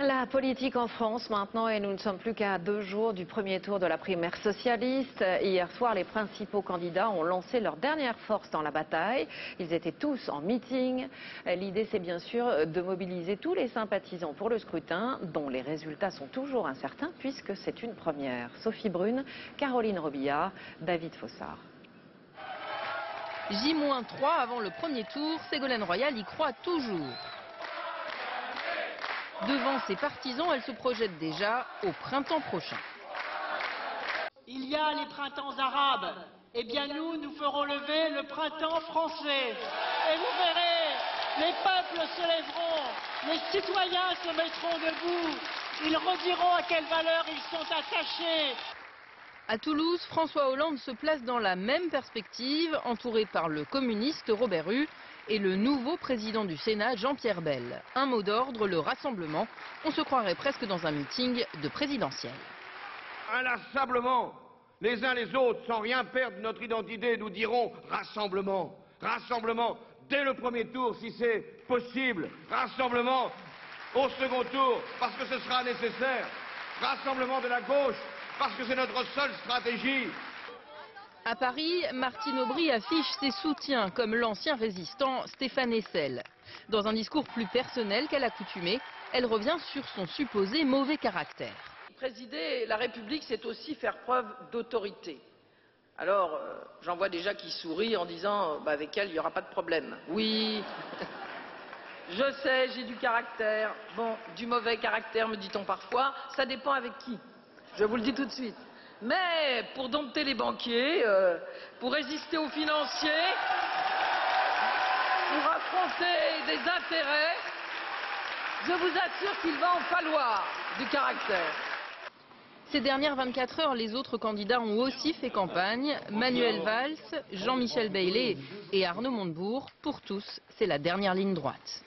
La politique en France maintenant, et nous ne sommes plus qu'à 2 jours du premier tour de la primaire socialiste. Hier soir, les principaux candidats ont lancé leur dernière force dans la bataille. Ils étaient tous en meeting. L'idée, c'est bien sûr de mobiliser tous les sympathisants pour le scrutin, dont les résultats sont toujours incertains puisque c'est une première. Sophie Brune, Caroline Robillard, David Fossard. J-3 avant le premier tour, Ségolène Royal y croit toujours. Devant ses partisans, elle se projette déjà au printemps prochain. Il y a les printemps arabes. Eh bien nous ferons lever le printemps français. Et vous verrez, les peuples se lèveront, les citoyens se mettront debout. Ils rediront à quelle valeur ils sont attachés. À Toulouse, François Hollande se place dans la même perspective, entouré par le communiste Robert Hue et le nouveau président du Sénat, Jean-Pierre Bel. Un mot d'ordre, le rassemblement. On se croirait presque dans un meeting de présidentiel. Inlassablement, les uns les autres, sans rien perdre de notre identité, nous dirons rassemblement. Rassemblement dès le premier tour si c'est possible. Rassemblement au second tour parce que ce sera nécessaire. Rassemblement de la gauche parce que c'est notre seule stratégie. À Paris, Martine Aubry affiche ses soutiens comme l'ancien résistant Stéphane Hessel. Dans un discours plus personnel qu'à l'accoutumée, elle revient sur son supposé mauvais caractère. Présider la République, c'est aussi faire preuve d'autorité. Alors, j'en vois déjà qui sourient en disant avec elle, il n'y aura pas de problème. Oui, je sais, j'ai du caractère. Bon, du mauvais caractère, me dit-on parfois. Ça dépend avec qui. Je vous le dis tout de suite. Mais pour dompter les banquiers, pour résister aux financiers, pour affronter des intérêts, je vous assure qu'il va en falloir du caractère. Ces dernières 24 heures, les autres candidats ont aussi fait campagne. Manuel Valls, Jean-Michel Bailey et Arnaud Montebourg. Pour tous, c'est la dernière ligne droite.